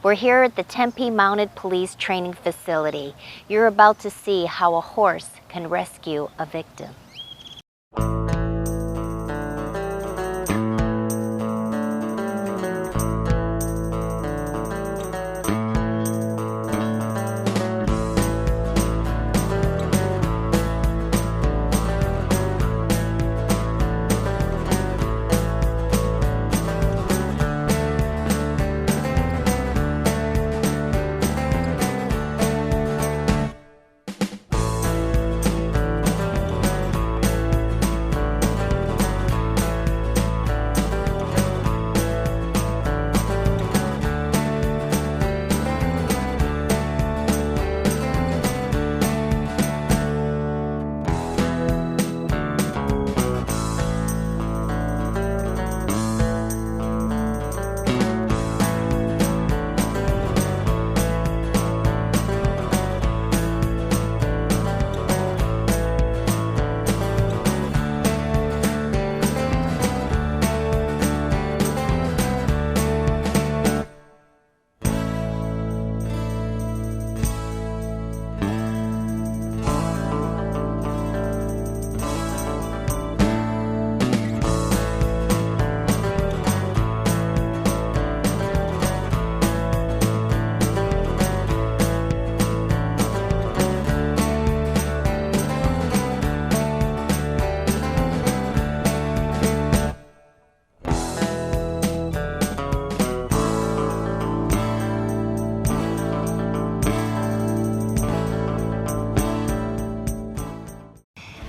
We're here at the Tempe Mounted Police Training Facility. You're about to see how a horse can rescue a victim.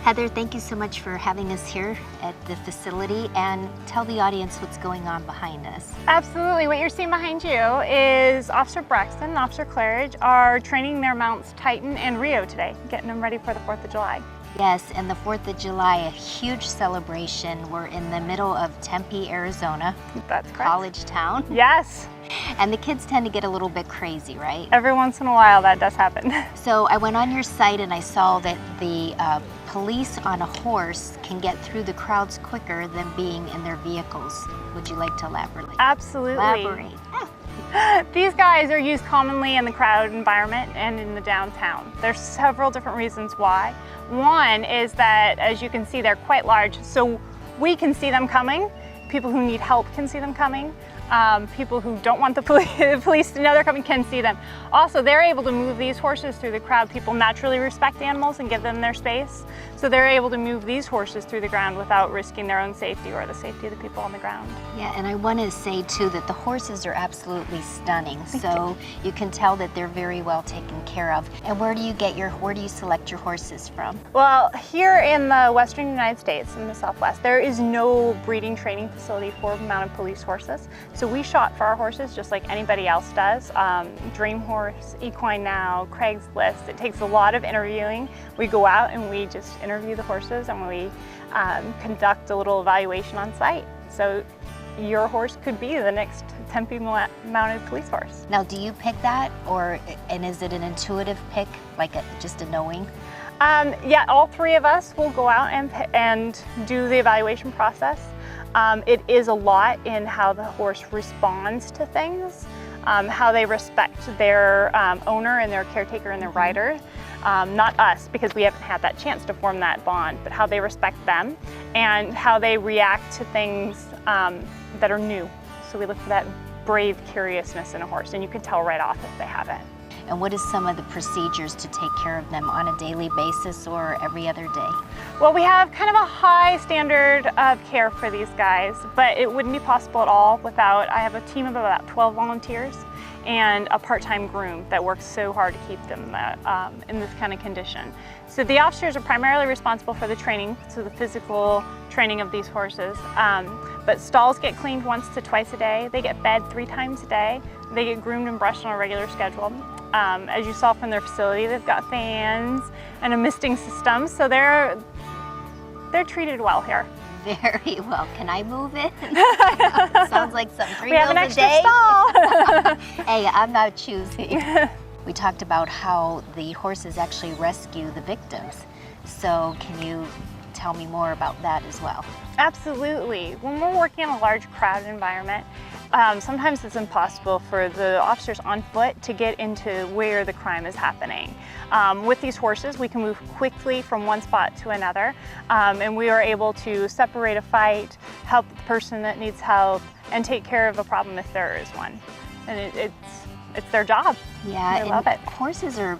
Heather, thank you so much for having us here at the facility, and tell the audience what's going on behind us. Absolutely. What you're seeing behind you is Officer Braxton and Officer Claridge are training their mounts Titan and Rio today, getting them ready for the 4th of July. Yes, and the 4th of July, a huge celebration. We're in the middle of Tempe, Arizona. That's correct. College town. Yes. And the kids tend to get a little bit crazy, right? Every once in a while that does happen. So I went on your site and I saw that the police on a horse can get through the crowds quicker than being in their vehicles. Would you like to elaborate? Absolutely. Elaborate. These guys are used commonly in the crowd environment and in the downtown. There's several different reasons why. One is that, as you can see, they're quite large, so we can see them coming. People who need help can see them coming. People who don't want the police to know they're coming can see them. Also, they're able to move these horses through the crowd. People naturally respect animals and give them their space, so they're able to move these horses through the ground without risking their own safety or the safety of the people on the ground. Yeah, and I want to say too that the horses are absolutely stunning. So you can tell that they're very well taken care of. And where do you select your horses from? Well, here in the Western United States, in the Southwest, there is no breeding training facility for mounted police horses. So we shop for our horses just like anybody else does. Dream Horse, Equine Now, Craigslist. It takes a lot of interviewing. We go out and we just interview the horses, and we conduct a little evaluation on site. So your horse could be the next Tempe mounted police horse. Now, do you pick that, and is it an intuitive pick, like just a knowing? Yeah, all three of us will go out and do the evaluation process. It is a lot in how the horse responds to things, how they respect their owner and their caretaker and their rider. Not us, because we haven't had that chance to form that bond, but how they respect them and how they react to things that are new. So we look for that brave curiousness in a horse, and you can tell right off if they have it. And what is some of the procedures to take care of them on a daily basis or every other day? Well, we have kind of a high standard of care for these guys, but it wouldn't be possible at all without, I have a team of about 12 volunteers and a part-time groom that works so hard to keep them in this kind of condition. So the officers are primarily responsible for the training, so the physical training of these horses. But stalls get cleaned once to twice a day. They get fed 3 times a day. They get groomed and brushed on a regular schedule. As you saw from their facility, they've got fans and a misting system, so they're treated well here. Very well. Can I move it? Sounds like something. 3 we have an meals a extra day. stall. Hey, I'm not choosy. We talked about how the horses actually rescue the victims. So can you tell me more about that as well? Absolutely. When we're working in a large crowded environment, sometimes it's impossible for the officers on foot to get into where the crime is happening. With these horses, we can move quickly from one spot to another, and we are able to separate a fight, help the person that needs help, and take care of a problem if there is one. And it's their job. Yeah, I love it. Horses are,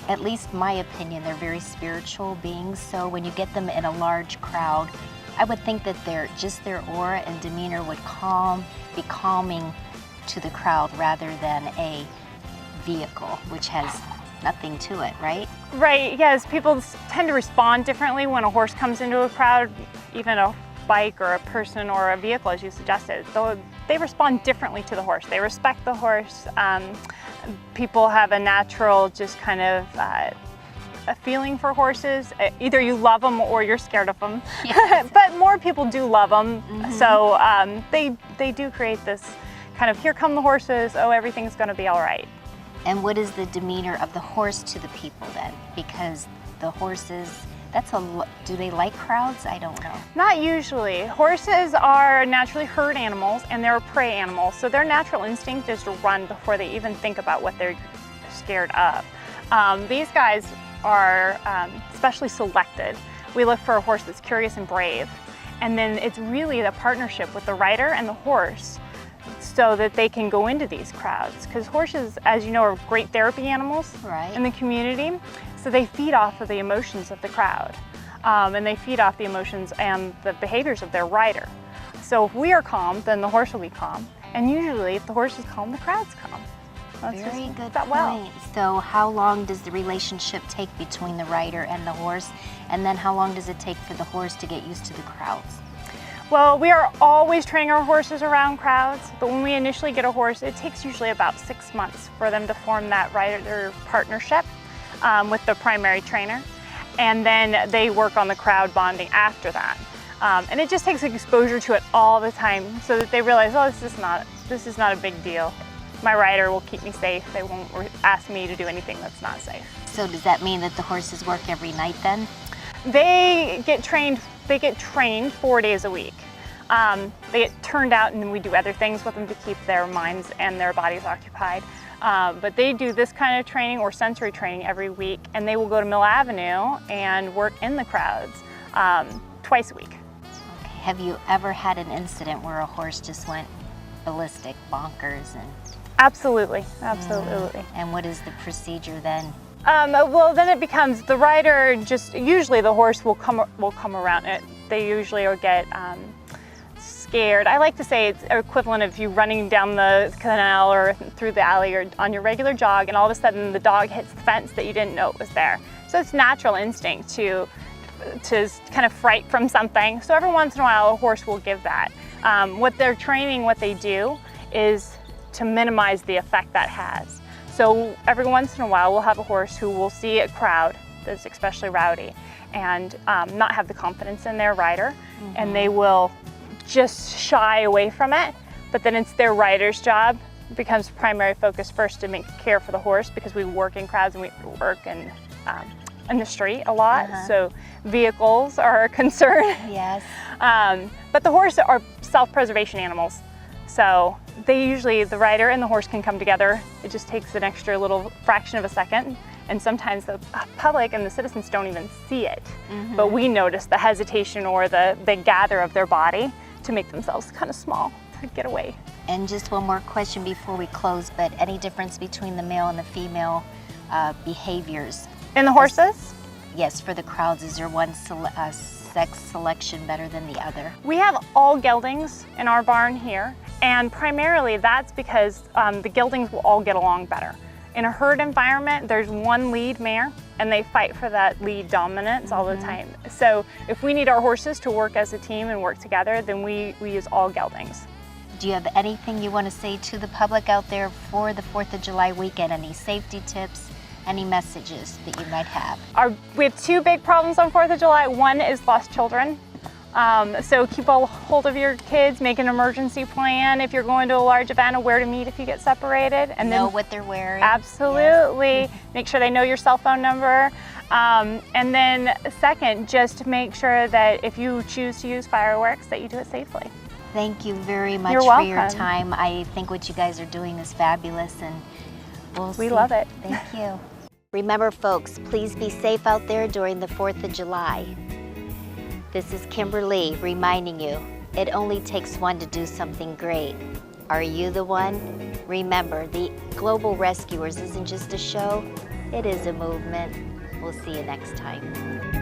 at least my opinion, they're very spiritual beings. So when you get them in a large crowd, I would think that their aura and demeanor would be calming to the crowd rather than a vehicle, which has nothing to it, right? Right, yes, people tend to respond differently when a horse comes into a crowd, even a bike or a person or a vehicle, as you suggested. They respond differently to the horse. They respect the horse. People have a natural just kind of a feeling for horses. Either you love them or you're scared of them. Yes. But more people do love them. Mm-hmm. So they do create this kind of, here come the horses, oh, everything's gonna be all right. And what is the demeanor of the horse to the people then? Because the horses, do they like crowds? I don't know. Not usually. Horses are naturally herd animals and they're prey animals. So their natural instinct is to run before they even think about what they're scared of. These guys are specially selected. We look for a horse that's curious and brave. And then it's really the partnership with the rider and the horse so that they can go into these crowds. Because horses, as you know, are great therapy animals in the community. So they feed off of the emotions of the crowd. And they feed off the emotions and the behaviors of their rider. So if we are calm, then the horse will be calm. And usually if the horse is calm, the crowd's calm. That's very good that point. Well. So how long does the relationship take between the rider and the horse? And then how long does it take for the horse to get used to the crowds? Well, we are always training our horses around crowds, but when we initially get a horse, it takes usually about 6 months for them to form that rider partnership with the primary trainer. And then they work on the crowd bonding after that. And it just takes exposure to it all the time so that they realize, oh, this is not a big deal. My rider will keep me safe. They won't ask me to do anything that's not safe. So does that mean that the horses work every night then? They get trained 4 days a week. They get turned out and we do other things with them to keep their minds and their bodies occupied. But they do this kind of training or sensory training every week, and they will go to Mill Avenue and work in the crowds twice a week. Okay. Have you ever had an incident where a horse just went ballistic, bonkers? Absolutely, absolutely. And what is the procedure then? Well, then it becomes the rider. Usually the horse will come around it. They usually will get scared. I like to say it's equivalent of you running down the canal or through the alley or on your regular jog, and all of a sudden the dog hits the fence that you didn't know it was there. So it's natural instinct to kind of fright from something. So every once in a while a horse will give that. What they're training, what they do is to minimize the effect that has. So every once in a while we'll have a horse who will see a crowd that's especially rowdy and not have the confidence in their rider, and they will just shy away from it. But then it's their rider's job. It becomes primary focus first to care for the horse, because we work in crowds and we work in the street a lot, so vehicles are a concern. Yes. But the horse are self-preservation animals. So the rider and the horse can come together. It just takes an extra little fraction of a second. And sometimes the public and the citizens don't even see it. But we notice the hesitation or the gather of their body to make themselves kind of small to get away. And just one more question before we close, but any difference between the male and the female behaviors? In the horses? Yes, for the crowds, is there one sex selection better than the other? We have all geldings in our barn here, and primarily that's because the geldings will all get along better. In a herd environment, there's one lead mare, and they fight for that lead dominance all the time. So if we need our horses to work as a team and work together, then we use all geldings. Do you have anything you want to say to the public out there for the 4th of July weekend? Any safety tips, any messages that you might have? We have 2 big problems on 4th of July. One is lost children. So keep a hold of your kids, make an emergency plan if you're going to a large event, of where to meet if you get separated. And know what they're wearing. Absolutely. Yes. Make sure they know your cell phone number. And then second, just make sure that if you choose to use fireworks, that you do it safely. Thank you very much You're for your welcome. time. I think what you guys are doing is fabulous, and we'll see. We love it. Thank you. Remember, folks, please be safe out there during the 4th of July. This is Kimberly reminding you, it only takes one to do something great. Are you the one? Remember, the Global Rescuers isn't just a show, it is a movement. We'll see you next time.